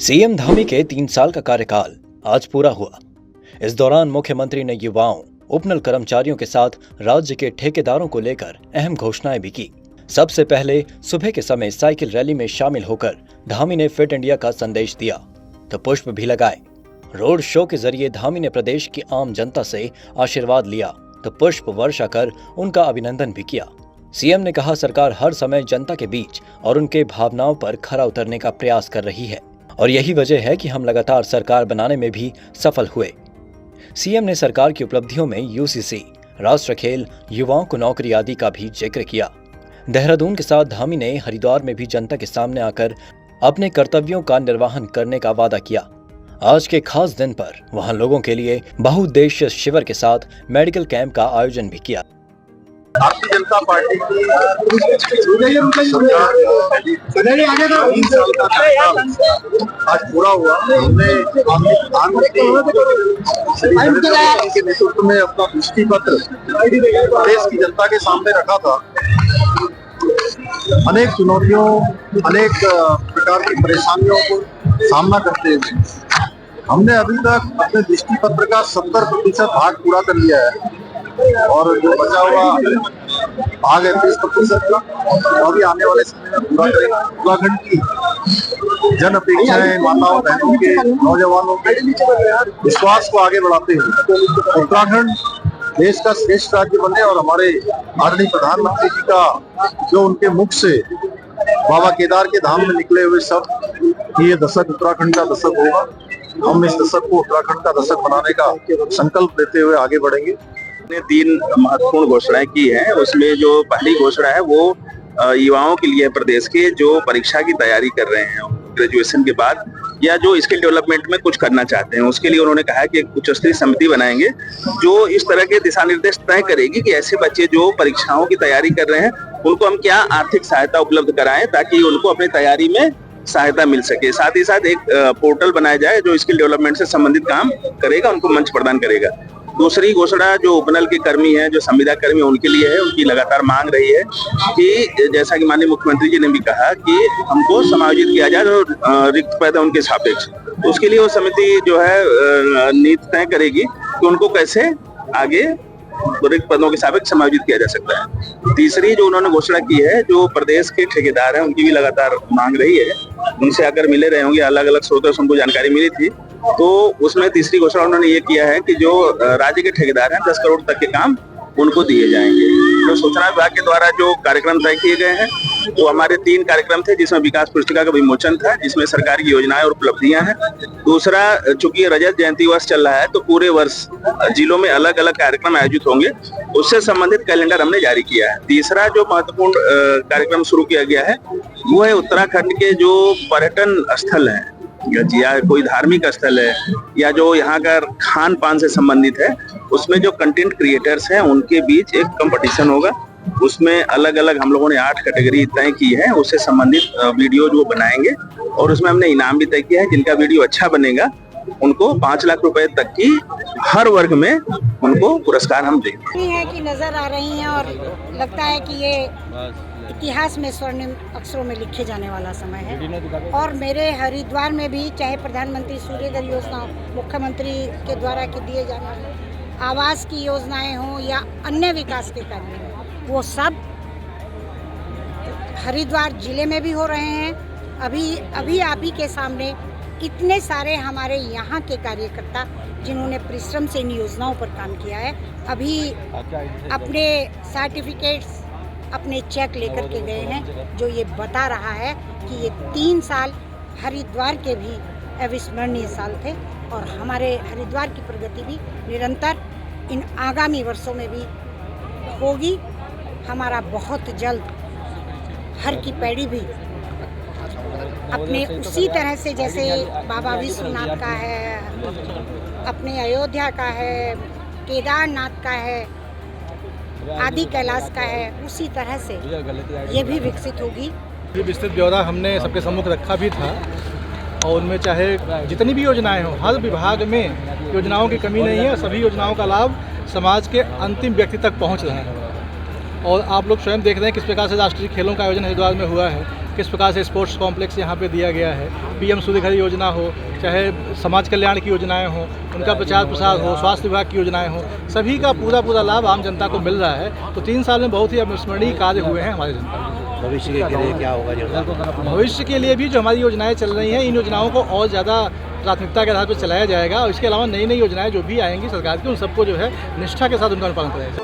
CM Dhami के 3 साल का कार्यकाल आज पूरा हुआ। इस दौरान मुख्यमंत्री ने युवाओं, उपनल कर्मचारियों के साथ राज्य के ठेकेदारों को लेकर अहम घोषणाएं भी की। सबसे पहले सुबह के समय साइकिल रैली में शामिल होकर धामी ने फिट इंडिया का संदेश दिया तो पुष्प भी लगाए। रोड शो के जरिए धामी ने प्रदेश की आम जनता से आशीर्वाद लिया तो पुष्प वर्षा कर उनका अभिनंदन भी किया। सीएम ने कहा, सरकार हर समय जनता के बीच और उनके भावनाओं पर खरा उतरने का प्रयास कर रही है और यही वजह है कि हम लगातार सरकार बनाने में भी सफल हुए। सीएम ने सरकार की उपलब्धियों में यूसीसी, राष्ट्र खेल, युवाओं को नौकरी आदि का भी जिक्र किया। देहरादून के साथ धामी ने हरिद्वार में भी जनता के सामने आकर अपने कर्तव्यों का निर्वहन करने का वादा किया। आज के खास दिन पर वहां लोगों के लिए बहुउद्देश्य शिविर के साथ मेडिकल कैंप का आयोजन भी किया। भारतीय जनता पार्टी की आज पूरा हुआ। हमने प्रधानमंत्री के नेतृत्व में अपना दृष्टि पत्र देश की जनता के सामने रखा था। अनेक चुनौतियों, अनेक प्रकार की परेशानियों को सामना करते हुए हमने अभी तक अपने दृष्टि पत्र का 70% भाग पूरा कर लिया है और जो बचा हुआ भाग है 30% का, और भी आने वाले समय में पूरा करेंगे। उत्तराखंड की जन अपेक्षाएं, माताओं, बहनों के, नौजवानों के विश्वास को आगे बढ़ाते हुए उत्तराखंड देश का श्रेष्ठ राज्य बने और हमारे आदरणीय प्रधानमंत्री जी का जो उनके मुख से बाबा केदार के धाम में निकले हुए शब्द, ये दशक उत्तराखंड का दशक होगा। हम इस दशक को उत्तराखंड का दशक बनाने का संकल्प लेते हुए आगे बढ़ेंगे। ने 3 महत्वपूर्ण घोषणाएं की हैं। उसमें जो पहली घोषणा है वो युवाओं के लिए प्रदेश के जो परीक्षा की तैयारी कर रहे हैं ग्रेजुएशन के बाद या जो स्किल डेवलपमेंट में कुछ करना चाहते हैं, उसके लिए उन्होंने कहा कि एक उच्च स्तरीय समिति बनाएंगे जो इस तरह के दिशा निर्देश तय करेगी कि ऐसे बच्चे जो परीक्षाओं की तैयारी कर रहे हैं उनको हम क्या आर्थिक सहायता उपलब्ध कराएं ताकि उनको अपनी तैयारी में सहायता मिल सके। साथ ही साथ एक पोर्टल बनाया जाए जो स्किल डेवलपमेंट से संबंधित काम करेगा, उनको मंच प्रदान करेगा। दूसरी घोषणा जो उपनल के कर्मी हैं, जो संविदा कर्मी हैं, उनके लिए है। उनकी लगातार मांग रही है कि जैसा कि माननीय मुख्यमंत्री जी ने भी कहा कि हमको समायोजित किया जाए और रिक्त पद है उनके सापेक्ष, तो उसके लिए वो समिति जो है नीति तय करेगी कि उनको कैसे आगे रिक्त पदों के सापेक्ष समायोजित किया जा सकता है। तीसरी जो उन्होंने घोषणा की है, जो प्रदेश के ठेकेदार हैं उनकी भी लगातार मांग रही है, उनसे अगर मिले रहे होंगे, अलग अलग स्रोतों से उनको जानकारी मिली थी, तो उसमें तीसरी घोषणा उन्होंने ये किया है कि जो राज्य के ठेकेदार हैं 10 करोड़ तक के काम उनको दिए जाएंगे। तो सूचना विभाग के द्वारा जो कार्यक्रम तय किए गए हैं तो हमारे 3 कार्यक्रम थे, जिसमें विकास पुस्तिका का विमोचन था, जिसमें सरकार की योजनाएं और उपलब्धियां हैं। दूसरा, चूंकि रजत जयंती वर्ष चल रहा है तो पूरे वर्ष जिलों में अलग अलग कार्यक्रम आयोजित होंगे, उससे संबंधित कैलेंडर हमने जारी किया है। तीसरा जो महत्वपूर्ण कार्यक्रम शुरू किया गया है वो है उत्तराखंड के जो पर्यटन स्थल हैं या कोई धार्मिक स्थल है या जो यहाँ का खान पान से संबंधित है, उसमें जो कंटेंट क्रिएटर्स हैं उनके बीच एक कंपटीशन होगा। उसमें अलग अलग हम लोगों ने 8 कैटेगरी तय की है, उससे संबंधित वीडियो जो बनाएंगे और उसमें हमने इनाम भी तय किया है। जिनका वीडियो अच्छा बनेगा उनको 5 लाख रुपए तक की हर वर्ग में उनको पुरस्कार हम देंगे। है कि नजर आ रही हैं और लगता है कि ये इतिहास में स्वर्णिम अक्षरों में लिखे जाने वाला समय है। और मेरे हरिद्वार में भी चाहे प्रधानमंत्री सूर्योदय योजना, मुख्यमंत्री के द्वारा के दिए जाने वाले आवास की योजनाएं हों या अन्य विकास के कार्य हों, वो सब हरिद्वार जिले में भी हो रहे हैं। अभी आप ही के सामने इतने सारे हमारे यहाँ के कार्यकर्ता जिन्होंने परिश्रम से इन योजनाओं पर काम किया है, अभी अपने सर्टिफिकेट्स, अपने चेक लेकर के गए हैं, जो ये बता रहा है कि ये 3 साल हरिद्वार के भी अविस्मरणीय साल थे और हमारे हरिद्वार की प्रगति भी निरंतर इन आगामी वर्षों में भी होगी। हमारा बहुत जल्द हर की पैड़ी भी अपने उसी तरह से जैसे बाबा विश्वनाथ का है, अपने अयोध्या का है, केदारनाथ का है, आदि कैलाश का है, उसी तरह से ये भी विकसित होगी। विस्तृत ब्यौरा हमने सबके सम्मुख रखा भी था और उनमें चाहे जितनी भी योजनाएं हों, हर विभाग में योजनाओं की कमी नहीं है। सभी योजनाओं का लाभ समाज के अंतिम व्यक्ति तक पहुंच रहा है और आप लोग स्वयं देख रहे हैं किस प्रकार से राष्ट्रीय खेलों का आयोजन हरिद्वार में हुआ है। किस प्रकार से स्पोर्ट्स कॉम्प्लेक्स यहाँ पे दिया गया है, PM सूर्य घर योजना हो, चाहे समाज कल्याण की योजनाएं हो, उनका प्रचार प्रसार हो, स्वास्थ्य विभाग की योजनाएं हो, सभी का पूरा लाभ आम जनता को मिल रहा है। तो 3 साल में बहुत ही अविस्मरणीय कार्य हुए हैं हमारी जनता में। भविष्य के लिए क्या होगा? भविष्य के लिए भी जो हमारी योजनाएं चल रही हैं, इन योजनाओं को और ज़्यादा प्राथमिकता के आधार पर चलाया जाएगा और इसके अलावा नई योजनाएं जो भी आएंगी सरकार की, उन सबको जो है निष्ठा के साथ उनका अनुपालन कराया जाएगा।